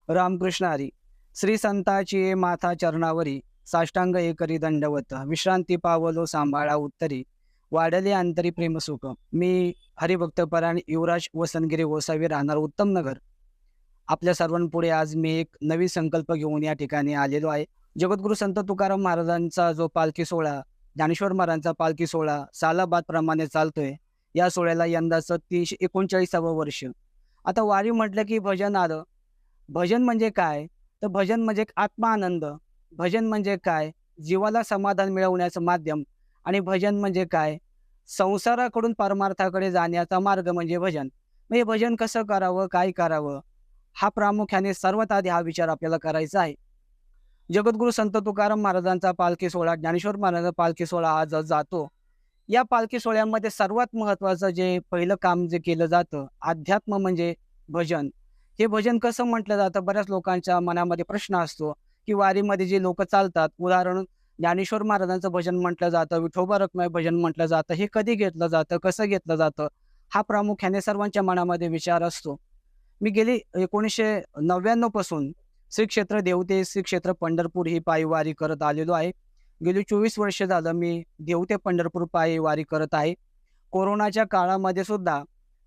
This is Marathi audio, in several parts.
रामकृष्ण हरी. श्री संताची माथा चरणावरी, साष्टांग एकरी दंडवत. विश्रांती पावलो सांभाळा उत्तरी, वाढले अंतरी प्रेमसुख. मी हरिभक्तपरायण युवराज वसंतगिरी गोसावी, राहणार उत्तम नगर. आपल्या सर्वांपुढे आज मी एक नवीन संकल्प घेऊन या ठिकाणी आलेलो आहे. जगद्गुरु संत तुकाराम महाराजांचा जो पालखी सोहळा, ज्ञानेश्वर महाराजांचा पालखी सोहळा सालाबाद प्रमाणे चालतोय. या सोहळ्याला यंदाचं 339वं वर्ष. आता वारी म्हटलं की भजन आलं. भजन म्हणजे काय? तर भजन म्हणजे एक आत्मानंद. भजन म्हणजे काय? जीवाला समाधान मिळवण्याचं माध्यम. आणि भजन म्हणजे काय? संसाराकडून परमार्थाकडे जाण्याचा मार्ग म्हणजे भजन. मग हे भजन कसं करावं? काय करावं? हा प्रामुख्याने सर्वात आधी हा विचार आपल्याला करायचा आहे. जगद्गुरु संत तुकाराम महाराजांचा पालखी सोहळा, ज्ञानेश्वर महाराजांचा पालखी सोहळा आज जातो. या पालखी सोहळ्यामध्ये सर्वात महत्त्वाचं जे पहिलं काम जे केलं जातं, अध्यात्म म्हणजे भजन. हे भजन कसं म्हटलं जातं? बऱ्याच लोकांच्या मनामध्ये प्रश्न असतो, की वारीमध्ये जे लोकं चालतात, उदाहरण ज्ञानेश्वर महाराजांचं भजन म्हटलं जातं, विठोबा रखुमाई भजन म्हटलं जातं. हे कधी घेतलं जातं? कसं घेतलं जातं? हा प्रामुख्याने सर्वांच्या मनामध्ये विचार असतो. मी गेली 1999 पासून श्री क्षेत्र देवते, श्री क्षेत्र पंढरपूर ही पायी वारी करत आलेलो आहे. गेली 24 वर्ष झालं मी देव ते पंढरपूर पायी वारी करत आहे. कोरोनाच्या काळामध्ये सुद्धा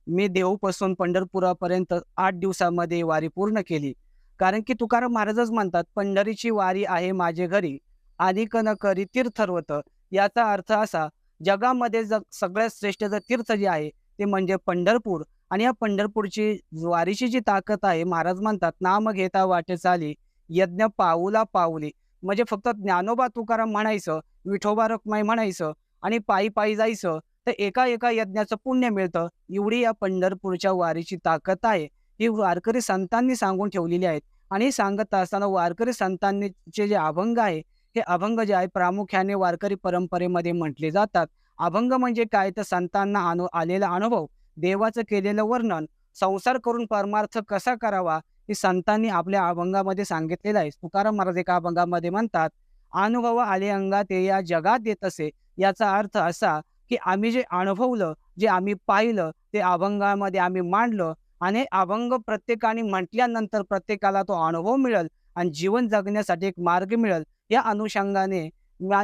मी देहूपासून पंढरपुरापर्यंत 8 दिवसामध्ये वारी पूर्ण केली. कारण की तुकाराम महाराजच म्हणतात, "पंढरीची वारी आहे माझे घरी, अनिक न करी तीर्थर्वत." याचा अर्थ असा, जगामध्ये सगळ्यात श्रेष्ठ जर तीर्थ जे आहे ते म्हणजे पंढरपूर. आणि या पंढरपूरची वारीची जी ताकद आहे, महाराज म्हणतात, "नाम घेता वाटे चाली, यज्ञ पाऊला पाऊली." म्हणजे फक्त ज्ञानोबा तुकाराम म्हणायचं, विठोबा रखुमाई म्हणायचं आणि पायी-पायी जायचं, तर एका-एका यज्ञाचं पुण्य मिळतं. एवढी या पंढरपूरच्या वारीची ताकद आहे. ही वारकरी संतांनी सांगून ठेवलेली आहेत. आणि हे सांगत असताना वारकरी संतांनीचे जे अभंग आहे, हे अभंग जे आहे प्रामुख्याने वारकरी परंपरेमध्ये म्हटले जातात. अभंग म्हणजे काय? तर संतांना आलेला अनुभव, देवाचं केलेलं वर्णन, संसार करून परमार्थ कसा करावा, हे संतांनी आपल्या अभंगामध्ये सांगितलेलं आहे. तुकाराम महाराज एका अभंगामध्ये म्हणतात, "अनुभव आले अंगात या जगात येत असे." याचा अर्थ असा, की आम्ही जे अनुभवलं, जे आम्ही पाहिलं, ते अभंगामध्ये आम्ही मांडलं. आणि अभंग प्रत्येकाने म्हटल्यानंतर प्रत्येकाला तो अनुभव मिळेल आणि जीवन जगण्यासाठी एक मार्ग मिळेल. या अनुषंगाने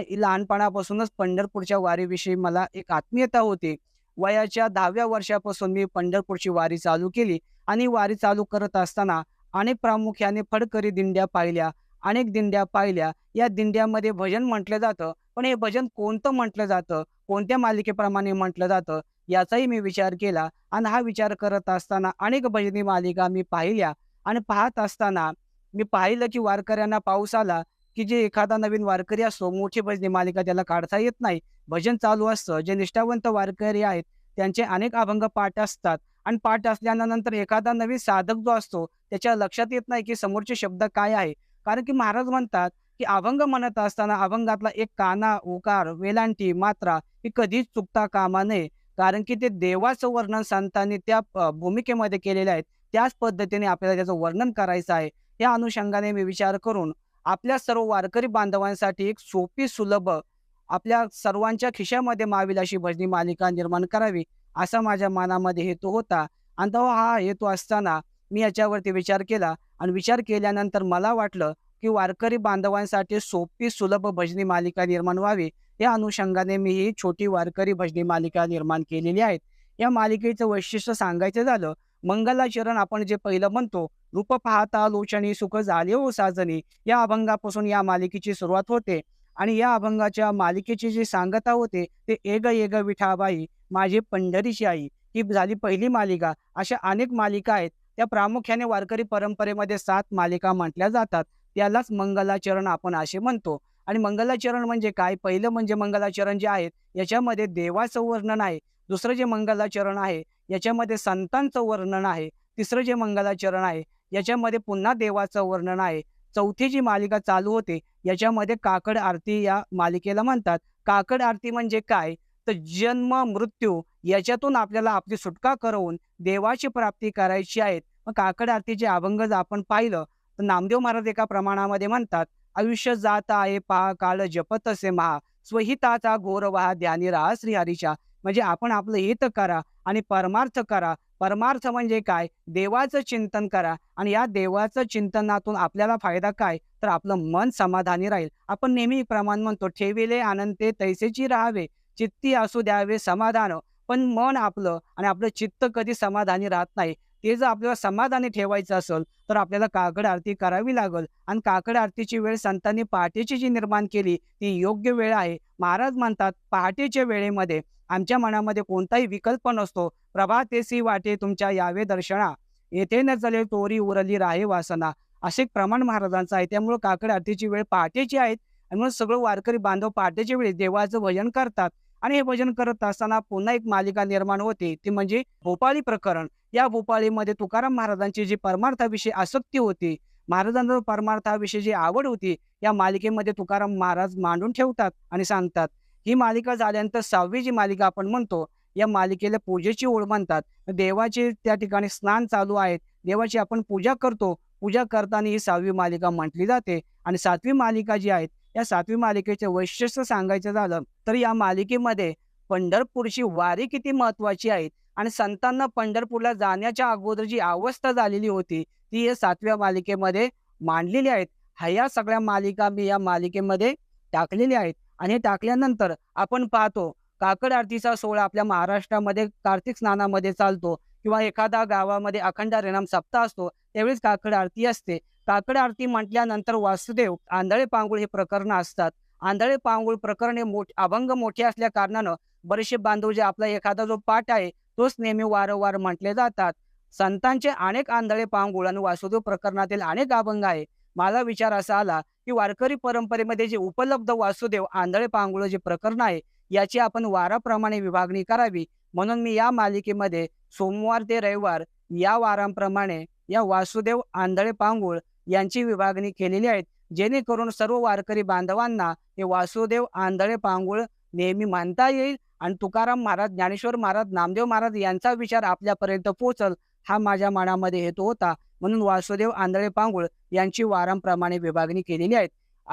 लहानपणापासूनच पंढरपूरच्या वारीविषयी मला एक आत्मीयता होती. वयाच्या 10व्या वर्षापासून मी पंढरपूरची वारी चालू केली. आणि वारी चालू करत असताना अनेक प्रामुख्याने फडकरी दिंड्या पाहिल्या, अनेक दिंड्या पाहिल्या. या दिंड्यामध्ये भजन म्हटलं जातं, पण हे भजन कोणतं म्हटलं जातं, कोणत्या मालिकेप्रमाणे म्हटलं जातं, याचाही मी विचार केला. आणि हा विचार करत असताना अनेक भजनी मालिका मी पाहिल्या. आणि पाहत असताना मी पाहिलं, की वारकऱ्यांना पाऊस आला, की जे एखादा नवीन वारकरी असतो, मोठी भजनी मालिका त्याला काढता येत नाही. भजन चालू असतं. जे निष्ठावंत वारकरी आहेत, त्यांचे अनेक अभंग पाठ असतात. आणि पाठ असल्यानंतर एखादा नवीन साधक जो असतो, त्याच्या लक्षात येत नाही, की समोरचे शब्द काय आहे. कारण की महाराज म्हणतात, की अभंग म्हणत असताना अभंगातला एक काना, उकार, वेलांटी, मात्रा ही कधीच चुकता कामा नये. कारण की ते देवाचं वर्णन संतांनी त्या भूमिकेमध्ये केलेलं आहे. त्याच पद्धतीने आपल्याला त्याचं वर्णन करायचं आहे. या अनुषंगाने मी विचार करून आपल्या सर्व वारकरी बांधवांसाठी एक सोपी, सुलभ, आपल्या सर्वांच्या खिशामध्ये मावेल अशी भजनी मालिका निर्माण करावी, असा माझ्या मनामध्ये हेतू होता. आणि तेव्हा हा हेतू असताना मी याच्यावरती विचार केला. आणि विचार केल्यानंतर मला वाटलं, की वारकरी बांधवांसाठी सोपी, सुलभ भजनी मालिका निर्माण व्हावी. या अनुषंगाने मी ही छोटी वारकरी भजनी मालिका निर्माण केलेली आहे. या मालिकेचं वैशिष्ट्य सांगायचं झालं, मंगलाचरण आपण जे पहिलं म्हणतो, "रूप पाहता लोचनी सुख झाले हो साजनी." या अभंगापासून या मालिकेची सुरुवात होते. आणि या अभंगाच्या मालिकेची जी सांगता होते, ते "एग एग विठाबाई माझी पंढरीची आई." ही झाली पहिली मालिका. अशा अनेक मालिका आहेत. त्या प्रामुख्याने वारकरी परंपरेमध्ये 7 मालिका म्हटल्या जातात. त्यालाच मंगलाचरण आपण असे म्हणतो. आणि मंगलाचरण म्हणजे काय? पहिलं म्हणजे मंगलाचरण जे आहेत, याच्यामध्ये देवाचं वर्णन आहे. दुसरं जे मंगलाचरण आहे, याच्यामध्ये संतांचं वर्णन आहे. तिसरं जे मंगलाचरण आहे, याच्यामध्ये पुन्हा देवाचं वर्णन आहे. चौथी जी मालिका चालू होते, याच्यामध्ये काकड आरती या मालिकेला म्हणतात. काकड आरती म्हणजे काय? तर जन्म, मृत्यू याच्यातून आपल्याला आपली सुटका करवून देवाची प्राप्ती करायची आहे. मग काकड आरतीचे अभंग जर आपण पाहिलं, तर नामदेव महाराज एका प्रमाणामध्ये म्हणतात, "आयुष्य जात आहे पहा काळ जपतसे महा, स्वहिताचा घोर वहा ध्यानी राहा श्रीहरीच्या." म्हणजे आपण आपलं हित करा आणि परमार्थ करा. परमार्थ म्हणजे काय? देवाचं चिंतन करा आणि या देवाचं चिंतनातून आपल्याला फायदा काय? तर आपलं मन समाधानी राहील. आपण नेहमीप्रमाणे म्हणतो, "ठेविले अनंते तैसेची राहावे, चित्ती असू द्यावे समाधान." पण मन आपलं आणि आपलं चित्त कधी समाधानी राहत नाही. ते जर आपल्याला समाधानी ठेवायचं असेल, तर आपल्याला काकड आरती करावी लागेल आणि काकड आरतीची वेळ संतांनी पहाटेची जी निर्माण केली, ती योग्य वेळ आहे. महाराज म्हणतात, "पहाटेच्या वेळेमध्ये आमच्या मनामध्ये कोणताही विकल्प नसतो. प्रभातेसी वाटे तुमच्या यावे दर्शना, येथे न चले तोरी उरली राहे वासना." असे एक प्रमाण महाराजांचं आहे. त्यामुळं काकड आरतीची वेळ पहाटेची आहे आणि म्हणून सगळं वारकरी बांधव पहाटेच्या वेळी देवाचं भजन करतात आणि हे भजन करत असताना पुन्हा एक मालिका निर्माण होते, ती म्हणजे भोपाळी प्रकरण. या भोपाळीमध्ये तुकाराम महाराजांची जी परमार्थाविषयी आसक्ती होती, महाराजांना परमार्थाविषयी जी आवड होती, या मालिकेमध्ये तुकाराम महाराज मांडून ठेवतात आणि सांगतात. ही मालिका झाल्यानंतर 6वी जी मालिका आपण म्हणतो, या मालिकेला पूजेची ओळ म्हणतात. देवाचे त्या ठिकाणी स्नान चालू आहे. देवाची आपण पूजा करतो. पूजा करताना ही 6वी मालिका म्हटली जाते आणि 7वी मालिका जी आहे, या 7वी मालिकेचे वैशिष्ट्य सांगायचं झालं, तर या मालिकेमध्ये पंढरपूरची वारी किती महत्त्वाची आहे आणि संतांना पंढरपूरला जाण्याच्या अगोदर जी अवस्था झालेली होती, ती या 7व्या मालिकेमध्ये मांडलेली आहेत. ह्या सगळ्या मालिका मी या मालिकेमध्ये टाकलेल्या आहेत आणि हे टाकल्यानंतर आपण पाहतो, काकड आरतीचा सोहळा आपल्या महाराष्ट्रामध्ये कार्तिक स्नानामध्ये चालतो किंवा एखाद्या गावामध्ये अखंड हरिनाम सप्ताह असतो, त्यावेळेस काकड आरती असते. काकड आरती म्हटल्यानंतर वासुदेव, आंधळे पांगुळ हे प्रकरणं असतात. आंधळे पांगुळ प्रकरण हे अभंग मोठे असल्या कारणानं बरेचसे बांधव जे आपला एखादा जो पाठ आहे, तोच नेहमी वारंवार म्हटले जातात. संतांचे अनेक आंधळे पांगुळ आणि वासुदेव प्रकरणातील अनेक अभंग आहे. मला विचार असा आला, की वारकरी परंपरेमध्ये जे उपलब्ध वासुदेव, आंधळे पांगुळ जे प्रकरण आहे, याची आपण वाराप्रमाणे विभागणी करावी. म्हणून मी या मालिकेमध्ये सोमवार ते रविवार या वारांप्रमाणे या वासुदेव, आंधळे पांगुळ यांची विभागणी केलेली आहे. जेणेकरून सर्व वारकरी बांधवांना हे वासुदेव, आंधळे पांगुळ नेहमी मानता येईल आणि तुकाराम महाराज, ज्ञानेश्वर महाराज, नामदेव महाराज यांचा विचार आपल्यापर्यंत पोहोचल, हा माझ्या मनामध्ये हेतू होता. म्हणून वासुदेव, आंधळे पांगुळ यांची वारांप्रमाणे विभागणी केलेली आहे.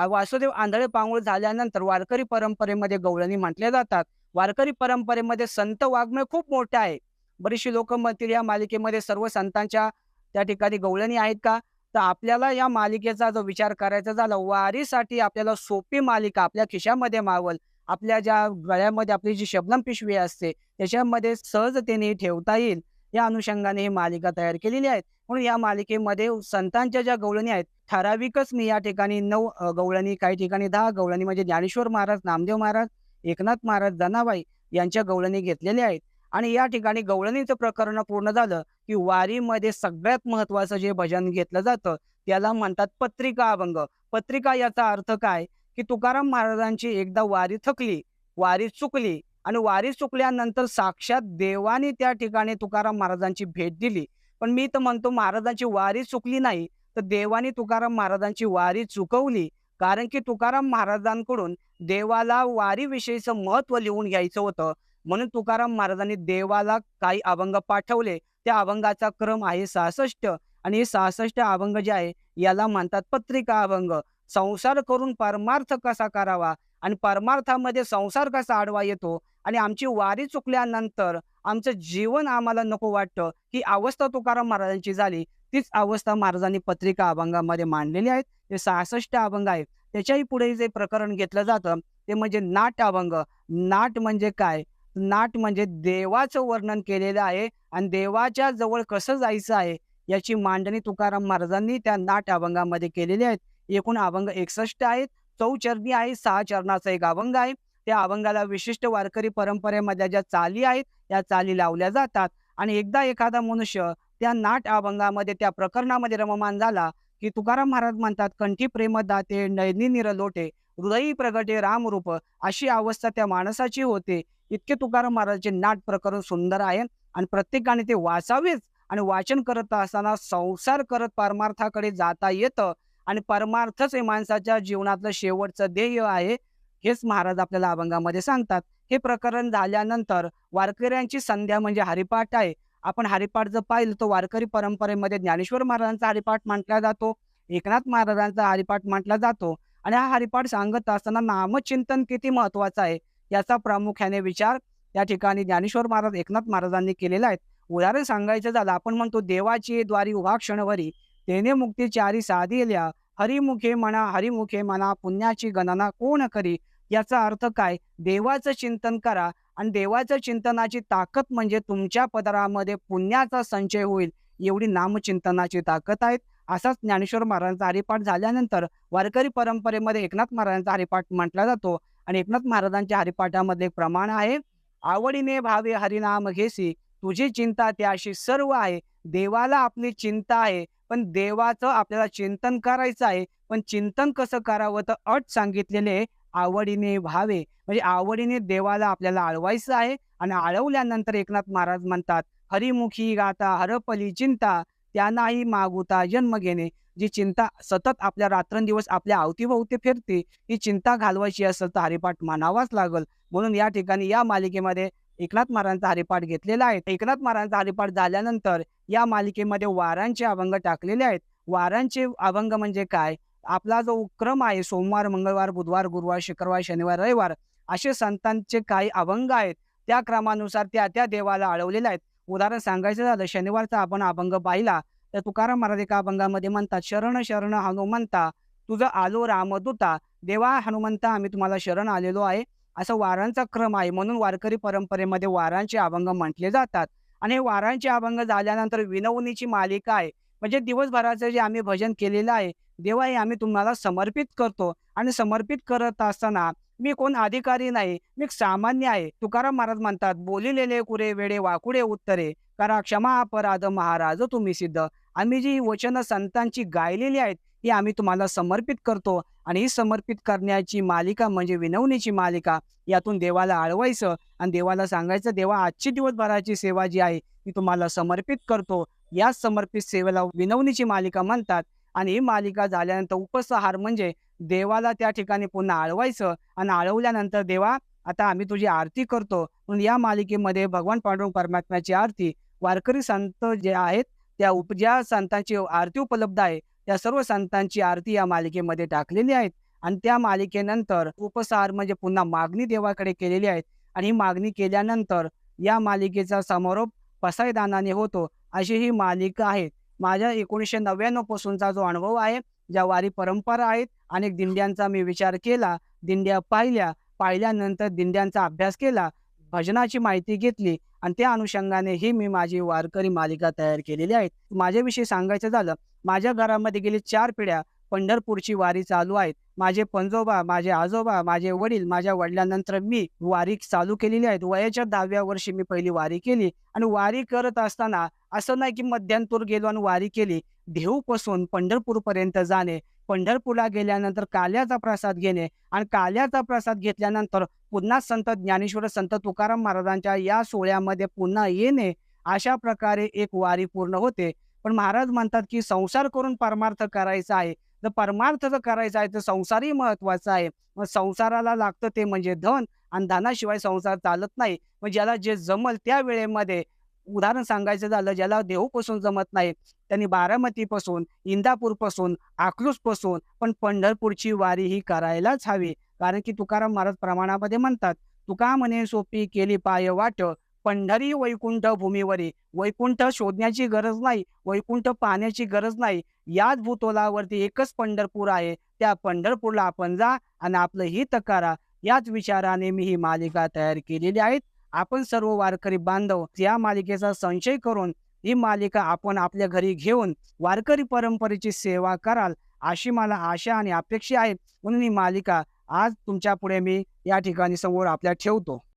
वासुदेव, आंधळे पांगुळ झाल्यानंतर वारकरी परंपरेमध्ये गवळणी म्हटल्या जातात. वारकरी परंपरेमध्ये संत वाङ्मय खूप मोठं आहे. बरीचशी लोकं म्हणतील, या मालिकेमध्ये सर्व संतांच्या त्या ठिकाणी गवळणी आहेत का? तर आपल्याला या मालिकेचा जो विचार करायचा झाला, वारीसाठी आपल्याला सोपी मालिका आपल्या खिशामध्ये मावल, आपल्या ज्या गळ्यामध्ये आपली जी शबनम पिशवी असते, त्याच्यामध्ये सहजतेने ठेवता येईल, या अनुषंगाने ही मालिका तयार केलेली आहे. म्हणून या मालिकेमध्ये संतांच्या ज्या गवळणी आहेत, ठराविकच मी या ठिकाणी 9 गवळणी, काही ठिकाणी 10 गवळणी म्हणजे ज्ञानेश्वर महाराज, नामदेव महाराज, एकनाथ महाराज, जनाबाई यांच्या गवळणी घेतलेल्या आहेत. आणि या ठिकाणी गवळणीचं प्रकरण पूर्ण झालं, की वारीमध्ये सगळ्यात महत्त्वाचं जे भजन घेतलं जातं, त्याला म्हणतात पत्रिका अभंग. पत्रिका याचा अर्थ काय, की तुकाराम महाराजांची एकदा वारी थकली, वारी चुकली आणि वारी चुकल्यानंतर साक्षात देवाने त्या ठिकाणी तुकाराम महाराजांची भेट दिली. पण मी तर म्हणतो, महाराजांची वारी चुकली नाही, तर देवाने तुकाराम महाराजांची वारी चुकवली. कारण की तुकाराम महाराजांकडून देवाला वारीविषयीचं महत्त्व लिहून घ्यायचं होतं. म्हणून तुकाराम महाराजांनी देवाला काही अभंग पाठवले. त्या अभंगाचा क्रम आहे 66 आणि हे 66 अभंग जे आहे, याला म्हणतात पत्रिका अभंग. संसार करून परमार्थ कसा करावा आणि परमार्थामध्ये संसार कसा आडवा येतो आणि आमची वारी चुकल्यानंतर आमचं जीवन आम्हाला नको वाटतं, ही अवस्था तुकाराम महाराजांची झाली. तीच अवस्था महाराजांनी पत्रिका अभंगामध्ये मांडलेली आहे. ते 66 अभंग आहे. त्याच्याही पुढे जे प्रकरण घेतलं जातं, ते म्हणजे नाट अभंग. नाट म्हणजे काय? नाट म्हणजे देवाचं वर्णन केलेलं आहे आणि देवाच्या जवळ कसं जायचं आहे, याची मांडणी तुकाराम महाराजांनी त्या नाट अभंगामध्ये केलेली आहे. एकूण अभंग 61 आहेत. चौचरणी आहे, 6 चरणाचा एक अभंग आहे. त्या अभंगाला विशिष्ट वारकरी परंपरेमधल्या ज्या चाली आहेत, त्या चाली लावल्या जातात आणि एकदा एखादा मनुष्य त्या नाट अभंगामध्ये, त्या प्रकरणामध्ये रममान झाला, की तुकाराम महाराज म्हणतात, "कंठी प्रेम दाते, नयनी निरलोटे, हृदयी प्रगटे रामरूप." अशी अवस्था त्या माणसाची होते. इतके तुकाराम महाराजांचे नाट प्रकरण सुंदर आहे आणि प्रत्येकाने ते वाचावेच आणि वाचन करत असताना संसार करत परमार्थाकडे जाता येतं आणि परमार्थच हे माणसाच्या जीवनातलं शेवटचं ध्येय आहे, हेच महाराज आपल्याला अभंगामध्ये सांगतात. हे प्रकरण झाल्यानंतर वारकऱ्यांची संध्या म्हणजे हरिपाठ आहे. आपण हरिपाठ जर पाहिलं तर वारकरी परंपरेमध्ये ज्ञानेश्वर महाराजांचा हरिपाठ म्हटला जातो, एकनाथ महाराजांचा हरिपाठ म्हटला जातो आणि हा हरिपाठ सांगत असताना नामचिंतन किती महत्त्वाचं आहे, याचा प्रामुख्याने विचार या ठिकाणी ज्ञानेश्वर महाराज, एकनाथ महाराजांनी केलेला आहे. उदाहरण सांगायचं झालं, आपण म्हणतो देवाची द्वारी उभा क्षणभरी, तेने मुक्ती चारी साधिल्या, हरिमुखे म्हणा पुण्याची गणना कोण करी. याचा अर्थ काय? देवाचं चिंतन करा आणि देवाच्या चिंतनाची ताकद म्हणजे तुमच्या पदरामध्ये पुण्याचा संचय होईल, एवढी नामचिंतनाची ताकद आहे. असाच ज्ञानेश्वर महाराजांचा हरिपाठ झाल्यानंतर वारकरी परंपरेमध्ये एकनाथ महाराजांचा हरिपाठ म्हटला जातो आणि एकनाथ महाराजांच्या हरिपाठामध्ये एक प्रमाण आहे, आवडीने भावे हरिनाम घेसी, तुझी चिंता त्याशी सर्व आहे. देवाला आपली चिंता आहे, पण देवाचं आपल्याला चिंतन करायचं आहे. पण चिंतन कसं करावं तर अट सांगितलेले आवडीने भावे, म्हणजे आवडीने देवाला आपल्याला आळवायचं आहे आणि आळवल्यानंतर एकनाथ महाराज म्हणतात, हरिमुखी गाता हरपली चिंता, त्यांनाही मागुता जन्म घेणे. जी चिंता सतत आपल्या रात्रंदिवस आपल्या अवतीभोवती फिरते, ही चिंता घालवायची असेल तर हरिपाठ मानावाच लागल. म्हणून या ठिकाणी या मालिकेमध्ये एकनाथ महाराजांचा हरिपाठ घेतलेला आहे. एकनाथ महाराजांचा हरिपाठ झाल्यानंतर या मालिकेमध्ये वारांचे अभंग टाकलेले आहेत. वारांचे अभंग म्हणजे काय? आपला जो उपक्रम आहे सोमवार, मंगळवार, बुधवार, गुरुवार, शुक्रवार, शनिवार, रविवार असे संतांचे काही अभंग आहेत. त्या क्रमानुसार त्या देवाला अळवलेले आहेत. उदाहरण सांगायचं झालं, शनिवारचा आपण अभंग पाहिला तर तुकाराम महाराज एका अभंगामध्ये म्हणतात, शरण शरण हनुमंता तुझं आलो रामदूता. देवा हनुमंता आम्ही तुम्हाला शरण आलेलो आहे. असा वारांचा क्रम आहे. म्हणून वारकरी परंपरेमध्ये वारांचे अभंग म्हटले जातात. आणि हे वारांचे अभंग झाल्यानंतर विनवणीची मालिका आहे. म्हणजे दिवसभराचं जे आम्ही भजन केलेलं आहे, देवा हे आम्ही तुम्हाला समर्पित करतो आणि समर्पित करत असताना मी कोण अधिकारी नाही, मी एक सामान्य आहे. तुकाराम महाराज म्हणतात, बोलिलेले कुरे वेडे वाकुडे उत्तरे, करा क्षमा अपराध महाराज तुम्ही सिद्ध. आम्ही जी वचन संतांची गायलेली आहेत ही आम्ही तुम्हाला समर्पित करतो आणि ही समर्पित करण्याची मालिका म्हणजे विनवणीची मालिका. यातून देवाला आळवायचं आणि देवाला सांगायचं, देवा आजची दिवसभराची सेवा जी आहे ती तुम्हाला समर्पित करतो. या समर्पित सेवेला विनवणीची मालिका म्हणतात. आणि ही मालिका झाल्यानंतर उपसंहार म्हणजे देवाला त्या ठिकाणी पुन्हा आळवायचं आणि आळवल्यानंतर देवा आता आम्ही तुझी आरती करतो. म्हणून या मालिकेमध्ये भगवान पांडुरंग परमात्म्याची आरती वारकरी संत जे आहेत ज्या संतांची आरती उपलब्ध आहे त्या सर्व संतांची आरती या मालिकेमध्ये टाकलेली आहेत. आणि त्या मालिकेनंतर उपसंहार म्हणजे पुन्हा मागणी देवाकडे केलेली आहे आणि ही मागणी केल्यानंतर या मालिकेचा समारोप पसायदानाने होतो. अशी ही मालिका आहे. माझ्या 1999 पासूनचा जो अनुभव आहे, ज्या वारी परंपरा आहेत, अनेक दिंड्यांचा मी विचार केला, दिंड्या पाहिल्यानंतर दिंड्यांचा अभ्यास केला, भजनाची माहिती घेतली आणि त्या अनुषंगाने ही मी माझी वारकरी मालिका तयार केलेली आहे. माझ्याविषयी सांगायचं झालं, माझ्या घरामध्ये गेली 4 पिढ्या पंढरपूरची वारी चालू आहेत. माझे पंजोबा, माझे आजोबा, माझे वडील, माझ्या वडिलांनंतर मी वारी चालू केलेली आहे. वयाच्या 10व्या वर्षी मी पहिली वारी केली आणि वारी करत असताना असं नाही की मध्यंतरी गेलो आणि वारी केली. देहूपासून पंढरपूरपर्यंत जाणे, पंढरपूरला गेल्यानंतर काल्याचा प्रसाद घेणे आणि काल्याचा प्रसाद घेतल्यानंतर पुन्हा संत ज्ञानेश्वर, संत तुकाराम महाराजांच्या या सोहळ्यामध्ये पुन्हा येणे, अशा प्रकारे एक वारी पूर्ण होते. पण महाराज म्हणतात की संसार करून परमार्थ करायचा आहे. जर परमार्थ जर करायचा आहे तर संसारही महत्वाचा आहे. मग संसाराला लागतं ते म्हणजे धन आणि धनाशिवाय संसार चालत नाही. मग ज्याला जे जमल त्या वेळेमध्ये, उदाहरण सांगायचं झालं, ज्याला देहूपासून जमत नाही त्यांनी बारामतीपासून, इंदापूरपासून, अकलूजपासून पण पंढरपूरची वारी ही करायलाच हवी. कारण की तुकाराम महाराज प्रमाणामध्ये म्हणतात, तुका म्हणे सोपी केली पाय वाट, पंढरी वैकुंठ भूमीवरी. वैकुंठ शोधण्याची गरज नाही, वैकुंठ पाहण्याची गरज नाही. याच भूतलावरती एकच पंढरपूर आहे. त्या पंढरपूरला आपण जा आणि आपलं हित करा. याच विचाराने मी ही मालिका तयार केलेली आहे. आपण सर्व वारकरी बांधव या मालिकेचा संचय करून ही मालिका आपण आपल्या घरी घेऊन वारकरी परंपरेची सेवा कराल, अशी मला आशा आणि अपेक्षा आहे. म्हणून ही मालिका आज तुमच्या पुढे मी या ठिकाणी समोर आपल्या ठेवतो.